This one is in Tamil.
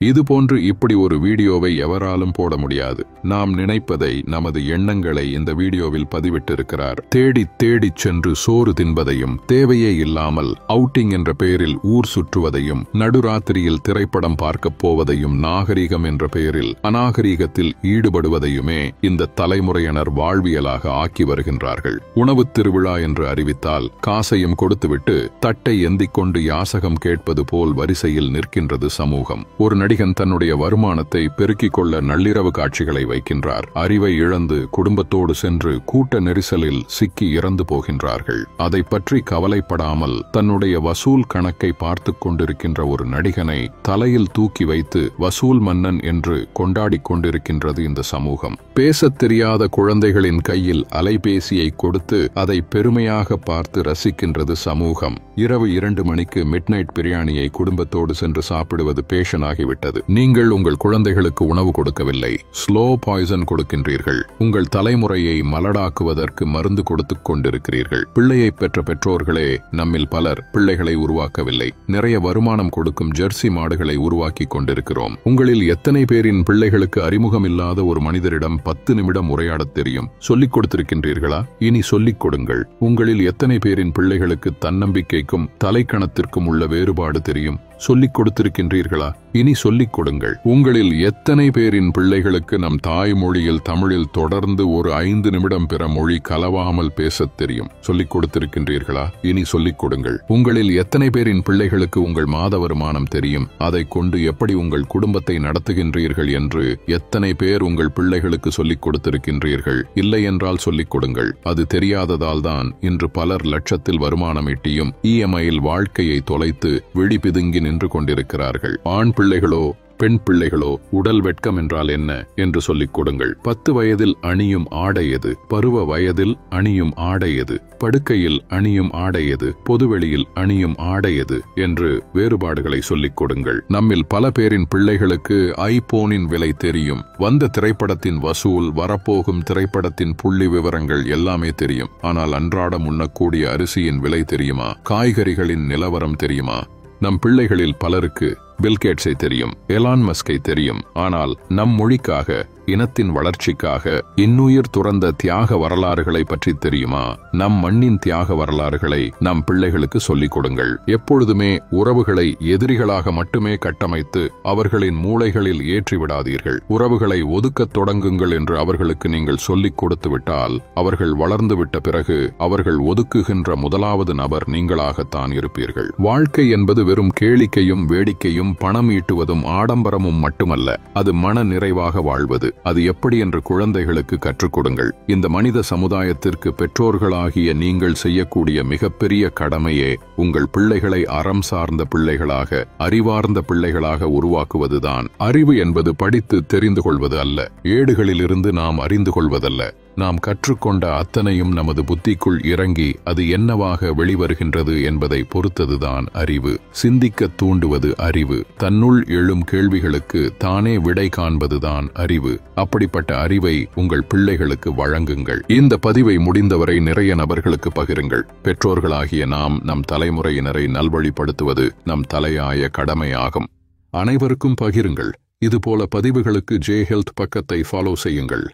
இதுபோன்று இப்படி ஒரு வீடியோவை எவராலும் போட முடியாது. நாம் நினைப்பதை, நமது எண்ணங்களை இந்த வீடியோவில் பதிவிட்டிருக்கிறார். தேடித் தேடிச் சென்று சோறு தின்பதையும், தேவையே இல்லாமல் அவுட்டிங் என்ற பெயரில் ஊர் சுற்றுவதையும், நடுராத்திரியில் திரைப்படம் பார்க்கப் போவதையும், நாகரிகம் என்ற பெயரில் அநாகரிகத்தில் ஈடுபடுவதையுமே இந்த தலைமுறையினர் வாழ்வியலாக ஆக்கி வருகின்றார்கள். உணவுத் திருவிழா என்று அறிவித்தால் காசையும் கொடுத்துவிட்டு தட்டை எந்திக் கொண்டு யாசகம் கேட்பது போல் வரிசையில் நிற்கின்றது சமூகம். ஒரு நடிகன் தன்னுடைய வருமானத்தை பெருக்கிக் கொள்ள நள்ளிரவு காட்சிகளை வைக்கின்றார். அறிவை இழந்து குடும்பத்தோடு சென்று கூட்ட நெரிசலில் சிக்கி இறந்து போகின்றார்கள். அதை பற்றி கவலைப்படாமல் தன்னுடைய வசூல் கணக்கை பார்த்து கொண்டிருக்கின்ற ஒரு நடிகனை தலையில் தூக்கி வைத்து வசூல் மன்னன் என்று கொண்டாடிக் கொண்டிருக்கின்றது இந்த சமூகம். பேசத் தெரியாத குழந்தைகளின் கையில் அலைபேசியை கொடுத்து அதை பெருமையாக பார்த்து ரசிக்கின்றது சமூகம். இரவு 2 மணிக்கு மிட்நைட் பிரியாணியை குடும்பத்தோடு சென்று சாப்பிடுவது பேஷன் ஆகிவிட்டது. நீங்கள் உங்கள் குழந்தைகளுக்கு உணவு கொடுக்கவில்லை, ஸ்லோ பாய்சன் கொடுக்கின்றீர்கள். உங்கள் தலைமுறையை மலடாக்குவதற்கு மருந்து கொடுத்துக் கொண்டிருக்கிறீர்கள். பிள்ளையை பெற்ற பெற்றோர்களே நம்மில் பலர் பிள்ளைகளை உருவாக்கவில்லை. நிறைய வருமானம் கொடுக்கும் ஜெர்சி மாடுகளை உருவாக்கி கொண்டிருக்கிறோம். உங்களில் எத்தனை பேரின் பிள்ளைகளுக்கு அறிமுகம் இல்லாத ஒரு மனிதரிடம் 10 நிமிடம் உரையாடத் தெரியும்? சொல்லிக் கொடுத்திருக்கின்றீர்களா? இனி சொல்லிக் கொடுங்கள். உங்களில் எத்தனை பேரின் பிள்ளைகளுக்கு தன்னம்பிக்கைக்கும் தலைக்கணத்திற்கும் உள்ள வேறுபாடு தெரியும்? சொல்லிக் கொடுத்திருக்கின்றீர்களா? இனி சொல்லிக் கொடுங்கள். உங்களில் எத்தனை பேரின் பிள்ளைகளுக்கு நம் தாய்மொழியில் தமிழில் தொடர்ந்து ஒரு 5 நிமிடம் பிற மொழி கலவாமல் பேசத் தெரியும்? சொல்லிக் கொடுத்திருக்கின்றீர்களா? இனி சொல்லிக் கொடுங்கள். உங்களில் எத்தனை பேரின் பிள்ளைகளுக்கு உங்கள் மாத வருமானம் தெரியும்? அதை கொண்டு எப்படி உங்கள் குடும்பத்தை நடத்துகின்றீர்கள் என்று எத்தனை பேர் உங்கள் பிள்ளைகளுக்கு சொல்லிக் கொடுத்திருக்கின்றீர்கள்? இல்லை என்றால் சொல்லிக் கொடுங்கள். அது தெரியாததால் தான் இன்று பலர் லட்சத்தில் வருமானம் ஈட்டியும் EMIயில் வாழ்க்கையை தொலைத்து விழி பிதுங்கி நின்று கொண்டிருக்கிறார்கள். ஆண் பிள்ளைகளோ பெண் பிள்ளைகளோ உடல் வெட்கம் என்றால் என்ன என்று சொல்லிக் கொடுங்கள். 10 வயதில் அணியும் ஆடை எது? பருவ வயதில் அணியும் ஆடை எது? படுக்கையில் அணியும் ஆடை எது? பொதுவெளியில் அணியும் ஆடை எது என்று வேறுபாடுகளை சொல்லிக் கொடுங்கள். நம்மில் பல பேரின் பிள்ளைகளுக்கு ஐபோனின் விலை தெரியும். வந்த திரைப்படத்தின் வசூல், வரப்போகும் திரைப்படத்தின் புள்ளி விவரங்கள் எல்லாமே தெரியும். ஆனால் அன்றாடம் உண்ணக்கூடிய அரிசியின் விலை தெரியுமா? காய்கறிகளின் நிலவரம் தெரியுமா? நம் பிள்ளைகளில் பலருக்கு பில்கேட்ஸை தெரியும், எலான் மஸ்கை தெரியும். ஆனால் நம் மொழிக்காக, இனத்தின் வளர்ச்சிக்காக இன்னுயிர் துறந்த தியாக வரலாறுகளை பற்றி தெரியுமா? நம் மண்ணின் தியாக வரலாறுகளை நம் பிள்ளைகளுக்கு சொல்லிக் கொடுங்கள். எப்பொழுதுமே உறவுகளை எதிரிகளாக மட்டுமே கட்டமைத்து அவர்களின் மூளைகளில் ஏற்றிவிடாதீர்கள். உறவுகளை ஒதுக்கத் தொடங்குங்கள் என்று அவர்களுக்கு நீங்கள் சொல்லிக் கொடுத்து விட்டால் அவர்கள் வளர்ந்துவிட்ட பிறகு அவர்கள் ஒதுக்குகின்ற முதலாவது நபர் நீங்களாகத்தான் இருப்பீர்கள். வாழ்க்கை என்பது வெறும் கேளிக்கையும் வேடிக்கையும் பணம் ஈட்டுவதும் ஆடம்பரமும் மட்டுமல்ல, அது மன நிறைவாக வாழ்வது. அது எப்படி என்று குழந்தைகளுக்கு கற்றுக் கொடுங்கள். இந்த மனித சமுதாயத்திற்கு பெற்றோர்களாகிய நீங்கள் செய்யக்கூடிய மிகப்பெரிய கடமையே உங்கள் பிள்ளைகளை அறம் சார்ந்த பிள்ளைகளாக, அறிவார்ந்த பிள்ளைகளாக உருவாக்குவதுதான். அறிவு என்பது படித்து தெரிந்து கொள்வது அல்ல, ஏடுகளிலிருந்து நாம் அறிந்து கொள்வதல்ல. நாம் கற்றுக்கொண்ட அத்தனையும் நமது புத்திக்குள் இறங்கி அது என்னவாக வெளிவருகின்றது என்பதை பொறுத்ததுதான் அறிவு. சிந்திக்க தூண்டுவது அறிவு. தன்னுள் எழும் கேள்விகளுக்கு தானே விடை காண்பதுதான் அறிவு. அப்படிப்பட்ட அறிவை உங்கள் பிள்ளைகளுக்கு வழங்குங்கள். இந்த பதிவை முடிந்தவரை நிறைய நபர்களுக்கு பகிருங்கள். பெற்றோர்களாகிய நாம் நம் தலைமுறையினரை நல்வழிப்படுத்துவது நம் தலையாய கடமையாகும். அனைவருக்கும் பகிருங்கள். இதுபோல பதிவுகளுக்கு J Health பக்கத்தை ஃபாலோ செய்யுங்கள்.